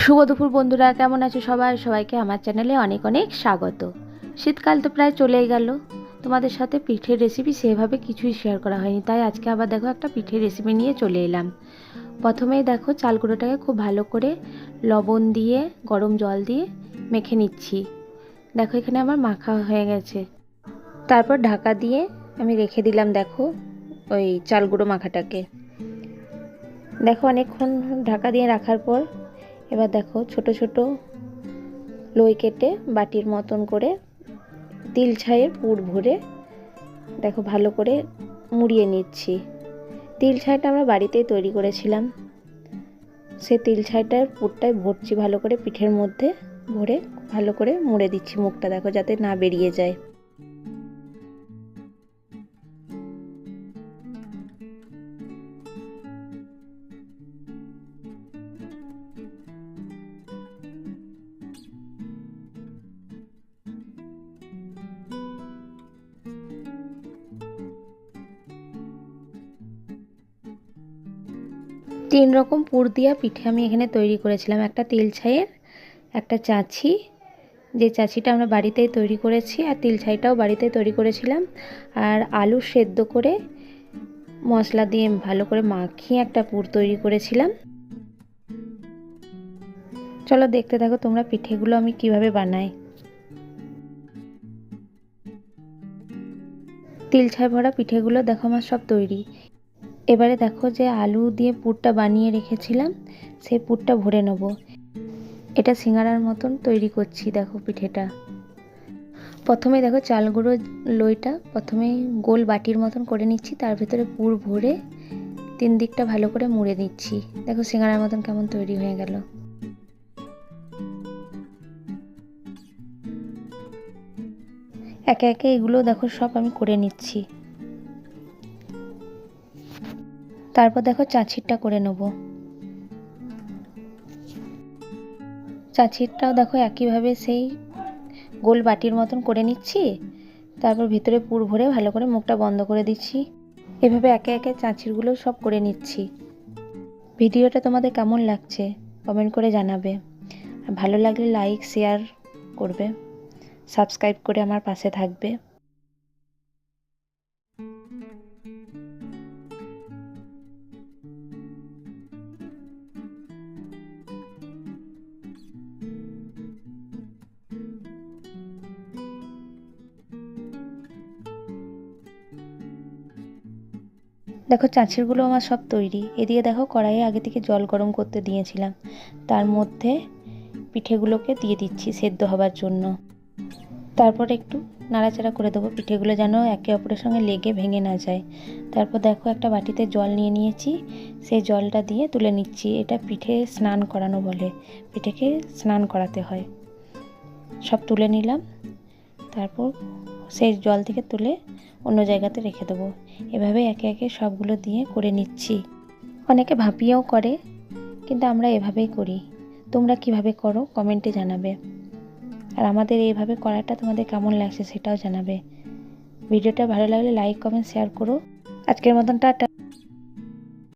শুভ দুপুর বন্ধুরা, কেমন আছো সবাই? সবাইকে আমার চ্যানেলে অনেক অনেক স্বাগত। শীতকাল তো প্রায় চলেই গেল, তোমাদের সাথে পিঠের রেসিপি সেভাবে কিছুই শেয়ার করা হয়নি, তাই আজকে আবার দেখো একটা পিঠের রেসিপি নিয়ে চলে এলাম। প্রথমেই দেখো চাল গুঁড়োটাকে খুব ভালো করে লবণ দিয়ে গরম জল দিয়ে মেখে নিচ্ছি। দেখো এখানে আমার মাখা হয়ে গেছে। তারপর ঢাকা দিয়ে আমি রেখে দিলাম দেখো ওই চাল গুঁড়ো মাখাটাকে। দেখো অনেকক্ষণ ঢাকা দিয়ে রাখার পর এবার দেখো ছোট ছোট লই কেটে বাটির মতন করে তিল ছাইয়ের পুর ভরে দেখো ভালো করে মুড়িয়ে নিচ্ছি। তিল ছাইটা আমরা বাড়িতেই তৈরি করেছিলাম, সে তিল ছাইটার পুরটাই ভরছি ভালো করে, পিঠের মধ্যে ভরে ভালো করে মুড়ে দিচ্ছি মুখটা, দেখো যাতে না বেরিয়ে যায়। 3 রকম পুর দিয়া পিঠে আমি এখানে তৈরি করেছিলাম। একটা তিল ছাইয়ের, একটা চাছি, যে চাছিটা আমরা বাড়িতেই তৈরি করেছি, আর তিল ছাইটাও বাড়িতেই তৈরি করেছিলাম, আর আলু সেদ্ধ করে মশলা দিয়ে ভালো করে মাখিয়ে একটা পুর তৈরি করেছিলাম। চলো দেখতে থাকো তোমরা পিঠেগুলো আমি কিভাবে বানাই। তিল ছাই ভরা পিঠেগুলো দেখো আমার সব তৈরি। এবারে দেখো যে আলু দিয়ে পুরটা বানিয়ে রেখেছিলাম, সেই পুরটা ভরে নেব। এটা সিঙ্গারার মতন তৈরি করছি দেখো পিঠেটা। প্রথমে দেখো চাল গুঁড়ো লইটা প্রথমে গোল বাটির মতন করে নিচ্ছি, তার ভিতরে পুর ভরে 3 দিকটা ভালো করে মুড়ে নিচ্ছি। দেখো সিঙ্গারার মতন কেমন তৈরি হয়ে গেল। একে একে এগুলো দেখো সব আমি করে নিচ্ছি। তারপর দেখো চাচিরটা করে নেব। চাচিরটাও দেখো একইভাবে সেই গোল বাটির মতন করে নিচ্ছি, তারপর ভিতরে পুর ভরে ভালো করে মুখটা বন্ধ করে দিচ্ছি। এভাবে একে একে চাচিরগুলো সব করে নিচ্ছি। ভিডিওটা তোমাদের কেমন লাগছে কমেন্ট করে জানাবে, আর ভালো লাগলে লাইক শেয়ার করবে, সাবস্ক্রাইব করে আমার পাশে থাকবে। দেখো চাচিরগুলো আমার সব তৈরি। এদিকে দেখো কড়াইয়ে আগে থেকে জল গরম করতে দিয়েছিলাম, তার মধ্যে পিঠেগুলোকে দিয়ে দিচ্ছি সেদ্ধ হবার জন্য। তারপর একটু নাড়াচাড়া করে দেবো, পিঠেগুলো যেন একে অপরের সঙ্গে লেগে ভেঙে না যায়। তারপর দেখো একটা বাটিতে জল নিয়ে নিয়েছি, সেই জলটা দিয়ে তুলে নিচ্ছি। এটা পিঠে স্নান করানো বলে, পিঠেকে স্নান করাতে হয়। সব তুলে নিলাম, তারপর সেই জল থেকে তুলে অন্য জায়গাতে রেখে দেবো। এভাবে একে একে সবগুলো দিয়ে করে নিচ্ছি। অনেকে ভাপিয়েও করে, কিন্তু আমরা এভাবেই করি। তোমরা কিভাবে করো কমেন্টে জানাবে, আর আমাদের এইভাবে করাটা তোমাদের কেমন লাগছে সেটাও জানাবে। ভিডিওটা ভালো লাগলে লাইক কমেন্ট শেয়ার করো। আজকের মতন টাটা।